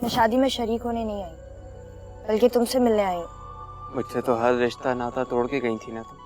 मैं शादी में शरीक होने नहीं आई, बल्कि तुमसे मिलने आई हूँ। मुझसे तो हर रिश्ता नाता तोड़ के गई थी ना तुम,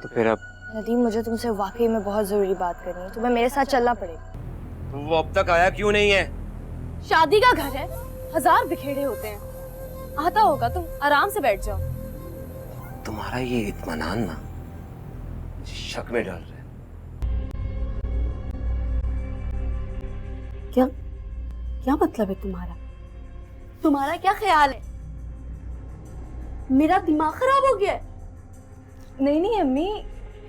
तो फिर अब? नदीम, मुझे तुमसे वाकई में बहुत जरूरी बात करनी है, तुम्हें मेरे साथ चलना पड़ेगा। तो वो अब तक आया क्यों नहीं है? शादी का घर है, 1000 बिखेरे होते हैं, आता होगा, तुम आराम से बैठ जाओ। तुम्हारा ये इत्मीनान ना शक में डाल रहा है। क्या क्या मतलब है तुम्हारा? तुम्हारा क्या ख्याल है? मेरा दिमाग खराब हो गया है? नहीं नहीं अम्मी,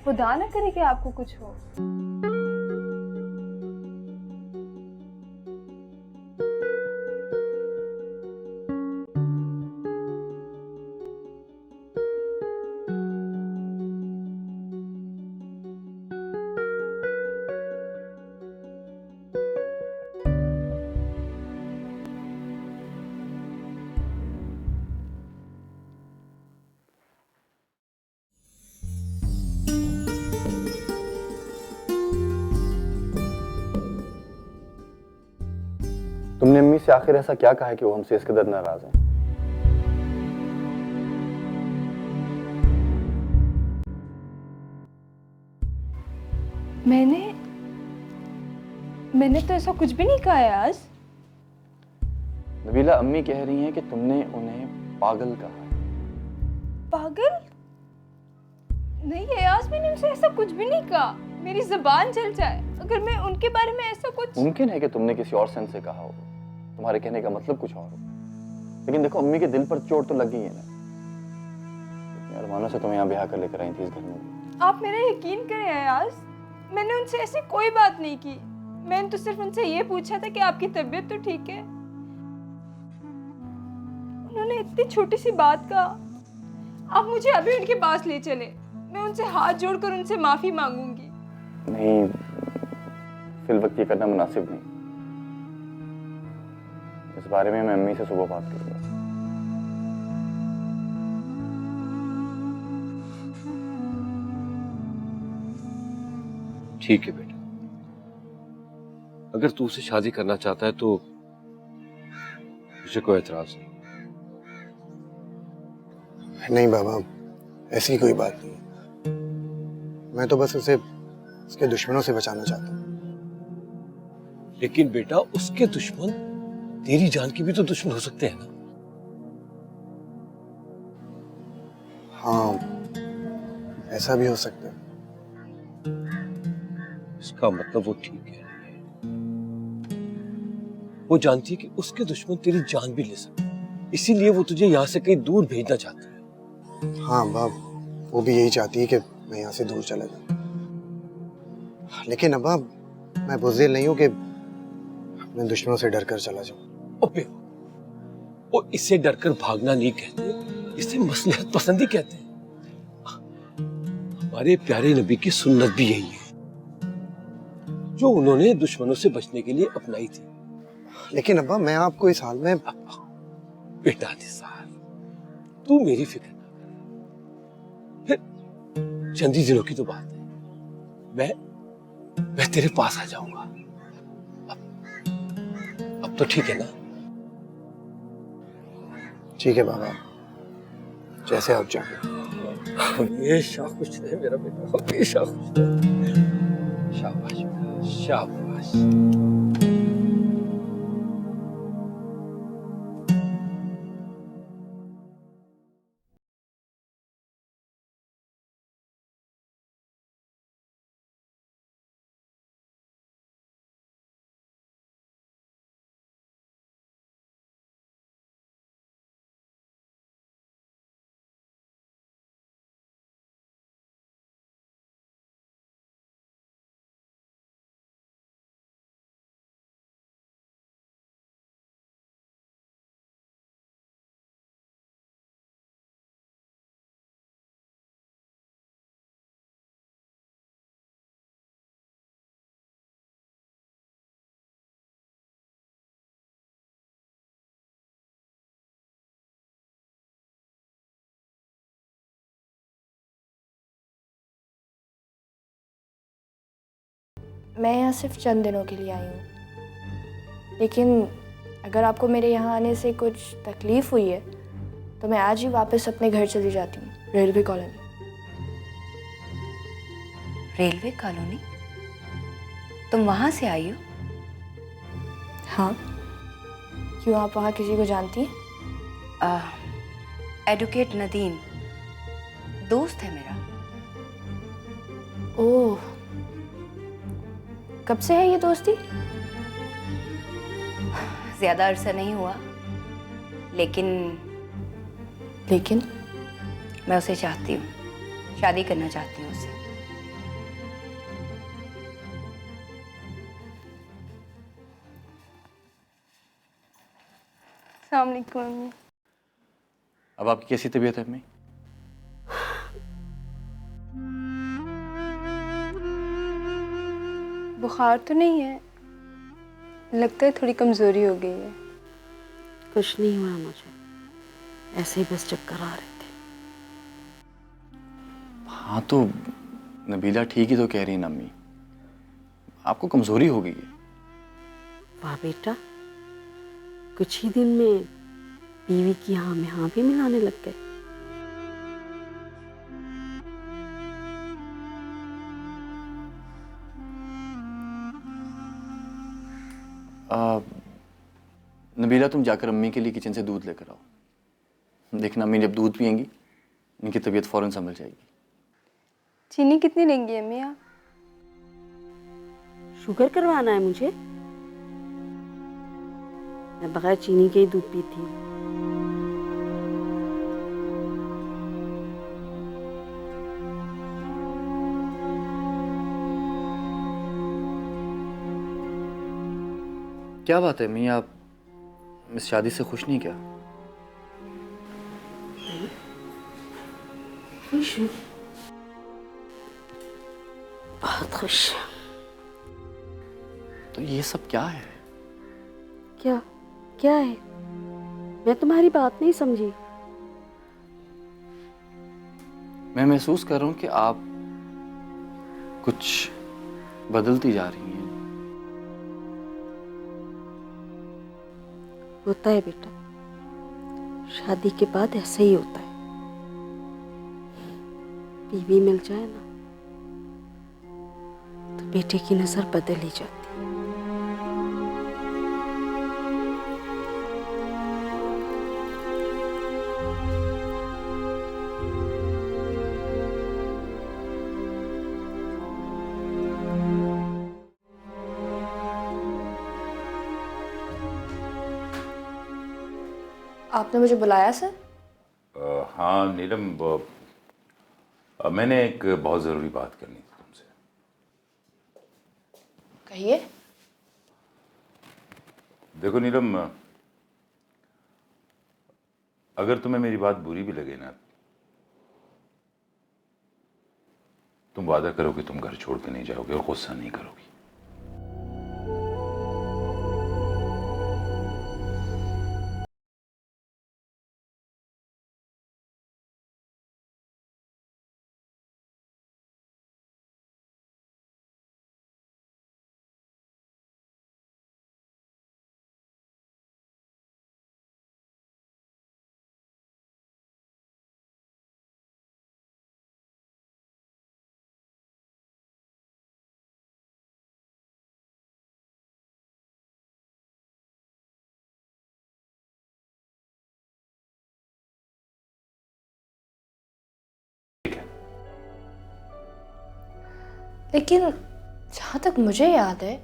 खुदा ना करे कि आपको कुछ हो। तुमने अम्मी से आखिर ऐसा क्या कहा है कि वो हमसे इस कदर नाराज हैं? मैंने तो ऐसा कुछ भी नहीं कहा है आज। नबीला, अम्मी कह रही हैं कि तुमने उन्हें पागल कहा है। पागल? नहीं अयाज, मैंने उनसे ऐसा कुछ भी नहीं कहा। मेरी जुबान जल जाए अगर मैं उनके बारे में ऐसा कुछ। मुमकिन है कि तुमने किसी और सेंस से कहा हो, तुम्हारे कहने का मतलब कुछ और हो, लेकिन देखो अम्मी के दिल पर चोट तो लगी है ना। इतने अरमानों से तुम्हें यहाँ ब्याह कर लेकर आई थी इस घर में। आप मेरा यकीन करें अयाज, मैंने उनसे ऐसी कोई बात नहीं की। मैंने तो सिर्फ उनसे ये पूछा था कि आपकी तबीयत तो ठीक है। उन्होंने इतनी छोटी सी बात कहा, आप मुझे अभी उनके पास ले चले, मैं उनसे हाथ जोड़कर उनसे माफी मांगूंगी। नहीं, फिल वक्त ये करना मुनासिब नहीं। इस बारे में मैं अम्मी से सुबह बात करूंगा। ठीक है बेटा, अगर तू उसे शादी करना चाहता है तो मुझे कोई एतराज नहीं। नहीं बाबा, ऐसी कोई बात नहीं। मैं तो बस उसे उसके दुश्मनों से बचाना चाहता हूँ। लेकिन बेटा, उसके दुश्मन तेरी जान के भी तो दुश्मन हो सकते हैं ना। हाँ, ऐसा भी हो सकता है। इसका मतलब वो ठीक है, वो जानती है कि उसके दुश्मन तेरी जान भी ले सकते हैं, इसीलिए वो तुझे यहाँ से कहीं दूर भेजना चाहता है। हाँ बाब, वो भी यही चाहती है कि मैं यहाँ से दूर चला जाऊँ। लेकिन अब्बा, मैं बुज़दिल नहीं हूँ कि अपने दुश्मनों से डरकर चला जाऊँ। अबे, वो इसे डरकर भागना नहीं कहते, इसे मसलहत पसंदी कहते हैं। हमारे प्यारे नबी की सुन्नत भी यही है, जो उन्होंने दुश्मनों से बचने के लिए अपनाई थी। लेकिन अब्बा, मैं आपको इस हाल में। बेटा निसार, तू मेरी फिक्र ना कर। फिर चंद ही दिनों की तो बात है, मैं तेरे पास आ जाऊंगा। अब तो ठीक है ना? ठीक है बाबा, जैसे आप चाहें। हमेशा खुश रहे मेरा बेटा, हमेशा खुश रहे। शाबाश बेटा, शाबाश। मैं यहाँ सिर्फ चंद दिनों के लिए आई हूँ, लेकिन अगर आपको मेरे यहाँ आने से कुछ तकलीफ हुई है तो मैं आज ही वापस अपने घर चली जाती हूँ, रेलवे कॉलोनी। Railway colony? तुम वहां से आई हो? हाँ, क्यों आप वहाँ किसी को जानती हैं? एडवोकेट नदीम दोस्त है मेरा। ओह, कब से है ये दोस्ती? ज्यादा अरसा नहीं हुआ, लेकिन मैं उसे चाहती हूँ, शादी करना चाहती हूँ उससे। अस्सलाम वालेकुम अम्मी। अब आपकी कैसी तबीयत है अम्मी? बुखार तो नहीं है, लगता है थोड़ी कमजोरी हो गई है। कुछ नहीं हुआ मुझे, ऐसे ही बस चक्कर आ रहे थे। हाँ तो नबीला ठीक ही तो कह रही है ना अम्मी, आपको कमजोरी हो गई है। वाह बेटा, कुछ ही दिन में बीवी की हाँ में हाँ भी मिलाने लग गए। नबीला तुम जाकर अम्मी के लिए किचन से दूध लेकर आओ। देखना अम्मी जब दूध पियेंगी इनकी तबीयत फौरन संभल जाएगी। चीनी कितनी लेंगी अम्मी आप? शुगर करवाना है मुझे? मैं बगैर चीनी के ही दूध पीती हूँ। क्या बात है अम्मी, आप इस शादी से खुश नहीं क्या? खुश हूँ, बहुत खुश। तो ये सब क्या है? क्या क्या है? मैं तुम्हारी बात नहीं समझी। मैं महसूस कर रहा हूँ कि आप कुछ बदलती जा रही हैं। होता है बेटा, शादी के बाद ऐसे ही होता है। बीवी मिल जाए ना तो बेटे की नजर बदल ही जाती है। आपने मुझे बुलाया सर? हाँ नीलम, मैंने एक बहुत ज़रूरी बात करनी थी तुमसे। कहिए। देखो नीलम, अगर तुम्हें मेरी बात बुरी भी लगे ना, तुम वादा करो कि तुम घर छोड़ के नहीं जाओगे और गुस्सा नहीं करोगी। लेकिन जहाँ तक मुझे याद है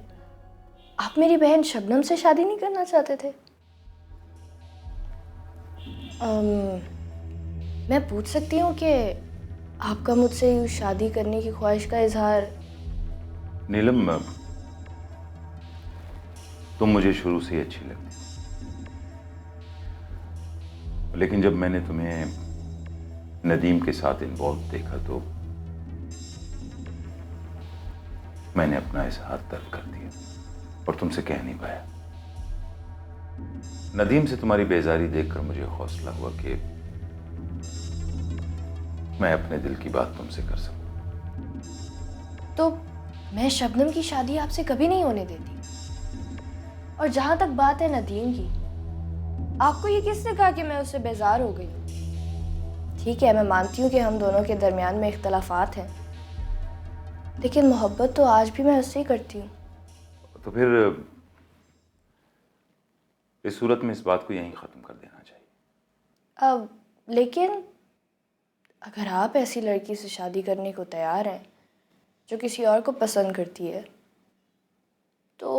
आप मेरी बहन शबनम से शादी नहीं करना चाहते थे। मैं पूछ सकती हूँ कि आपका मुझसे शादी करने की ख्वाहिश का इजहार? नीलम, तुम मुझे शुरू से ही अच्छी लगती, लेकिन जब मैंने तुम्हें नदीम के साथ इन्वॉल्व देखा तो मैंने अपना इजहार तर्क कर दिया और तुमसे कह नहीं पाया। नदीम से तुम्हारी बेजारी देखकर मुझे हौसला हुआ कि मैं अपने दिल की बात तुमसे कर सकूं। तो मैं शबनम की शादी आपसे कभी नहीं होने देती। और जहां तक बात है नदीम की, आपको ये किसने कहा कि मैं उससे बेजार हो गई हूँ? ठीक है, मैं मानती हूँ कि हम दोनों के दरमियान में इख्तलाफात हैं, लेकिन मोहब्बत तो आज भी मैं उससे ही करती हूँ। तो फिर इस सूरत में इस बात को यहीं ख़त्म कर देना चाहिए। अब लेकिन अगर आप ऐसी लड़की से शादी करने को तैयार हैं जो किसी और को पसंद करती है, तो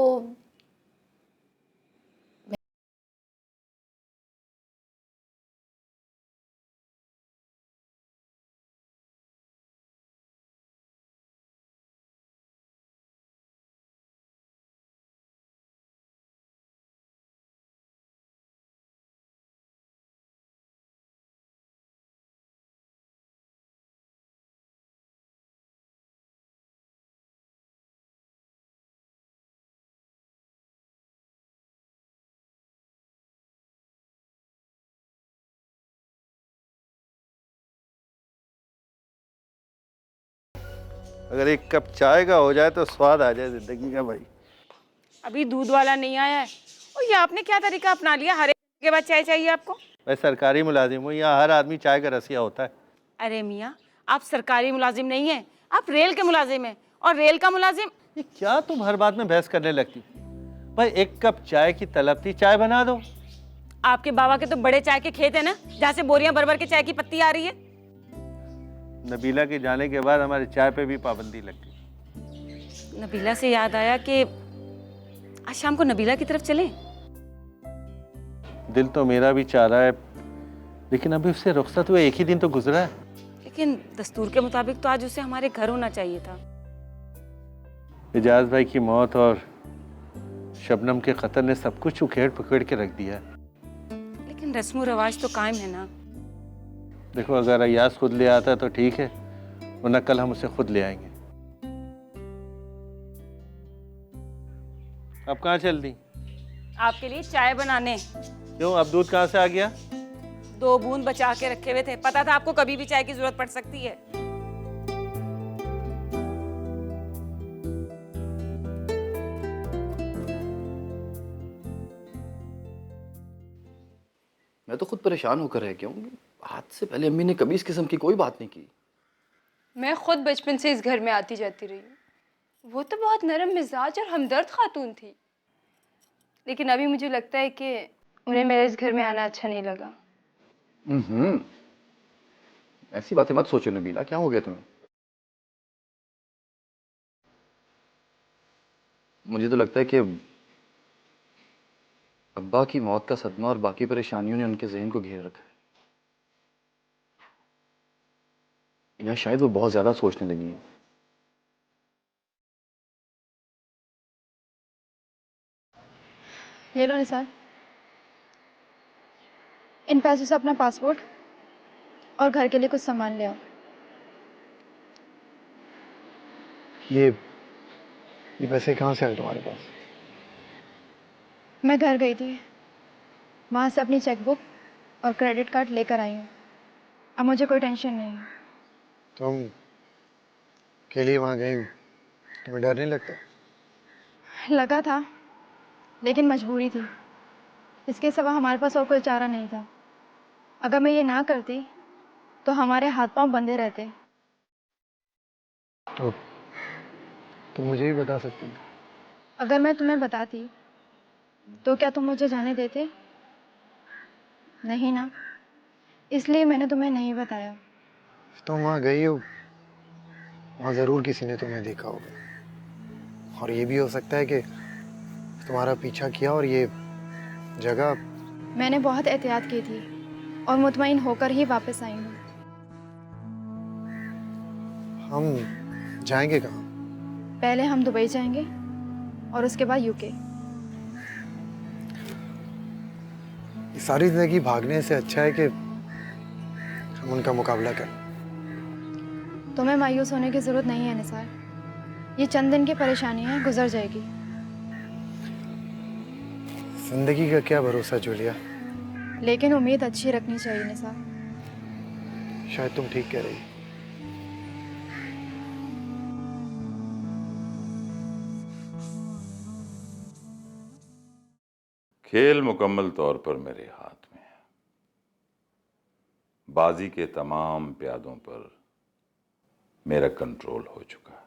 अगर एक कप चाय का हो जाए तो स्वाद आ जाए जिंदगी का भाई। अभी दूध वाला नहीं आया है और ये आपने क्या तरीका अपना लिया, हर एक के बाद चाय चाहिए आपको? मैं सरकारी मुलाजिम हूँ, यहाँ हर आदमी चाय का रसिया होता है। अरे मियाँ, आप सरकारी मुलाजिम नहीं हैं, आप रेल के मुलाजिम हैं, और रेल का मुलाजिम। ये क्या तुम हर बात में बहस करने लगती? भाई एक कप चाय की तलब थी, चाय बना दो। आपके बाबा के तो बड़े चाय के खेत है ना, जहाँ से बोरियां भर भर के चाय की पत्ती आ रही है। नबीला के जाने के बाद हमारे चाय पे भी पाबंदी लग गई। नबीला से याद आया कि आज शाम को नबीला की तरफ चलें। दिल तो मेरा भी चाह रहा है, लेकिन अभी उससे रुखसत हुए एक ही दिन तो गुजरा है। लेकिन दस्तूर के मुताबिक तो आज उसे हमारे घर होना चाहिए था। इजाज भाई की मौत और शबनम के कत्ल ने सब कुछ उखेड़ पकड़ के रख दिया। लेकिन रस्म रवाज तो कायम है ना। देखो, अगर अयाज खुद ले आता तो ठीक है, वरना कल हम उसे खुद ले आएंगे। अब कहाँ चल दी? आपके लिए चाय बनाने। क्यों, अब दूध कहाँ से आ गया? 2 बूंद बचा के रखे हुए थे, पता था आपको कभी भी चाय की जरूरत पड़ सकती है। मैं तो खुद परेशान होकर रह गया हूँ। आज से पहले अम्मी ने कभी इस किस्म की कोई बात नहीं की। मैं खुद बचपन से इस घर में आती जाती रही हूँ। वो तो बहुत नरम मिजाज और हमदर्द खातून थी, लेकिन अभी मुझे लगता है कि उन्हें मेरे इस घर में आना अच्छा नहीं लगा। ऐसी बातें मत सोचो नबीला, क्या हो गया तुम्हें? मुझे तो लगता है कि अब्बा की मौत का सदमा और बाकी परेशानियों ने उनके ज़हन को घेर रखा है, या शायद वो बहुत ज्यादा सोचने लगी है। ये लो निसार, इन पैसों से अपना पासपोर्ट और घर के लिए कुछ सामान ले आओ। ये पैसे कहाँ से आए तुम्हारे पास? मैं घर गई थी, वहाँ से अपनी चेकबुक और क्रेडिट कार्ड लेकर आई हूँ। अब मुझे कोई टेंशन नहीं है। तुम अकेली वहाँ गई, तुम्हें डर नहीं लगता? लगा था, लेकिन मजबूरी थी। इसके सिवा हमारे पास और कोई चारा नहीं था। अगर मैं ये ना करती तो हमारे हाथ पांव बंधे रहते। तो मुझे भी बता सकती थी। अगर मैं तुम्हें बताती तो क्या तुम मुझे जाने देते? नहीं ना, इसलिए मैंने तुम्हें नहीं बताया। तुम वहाँ गई हो, वहाँ ज़रूर किसी ने तुम्हें देखा होगा, और ये भी हो सकता है कि तुम्हारा पीछा किया और ये जगह। मैंने बहुत एहतियात की थी और मुतमईन होकर ही वापस आई हूँ। हम जाएंगे कहाँ? पहले हम दुबई जाएंगे और उसके बाद यूके। सारी जिंदगी भागने से अच्छा है कि हम उनका मुकाबला करें। तुम्हें मायूस होने की जरूरत नहीं है निसार, ये चंद दिन की परेशानी है, गुजर जाएगी। जिंदगी का क्या भरोसा जूलिया। लेकिन उम्मीद अच्छी रखनी चाहिए निसार। शायद तुम ठीक कह रही। खेल मुकम्मल तौर पर मेरे हाथ में है। बाजी के तमाम प्यादों पर मेरा कंट्रोल हो चुका है।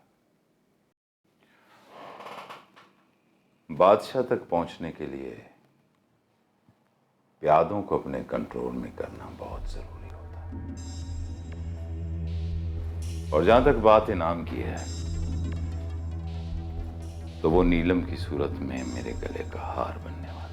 बादशाह तक पहुंचने के लिए प्यादों को अपने कंट्रोल में करना बहुत जरूरी होता है। और जहां तक बात इनाम की है, तो वो नीलम की सूरत में मेरे गले का हार बनने वाला है।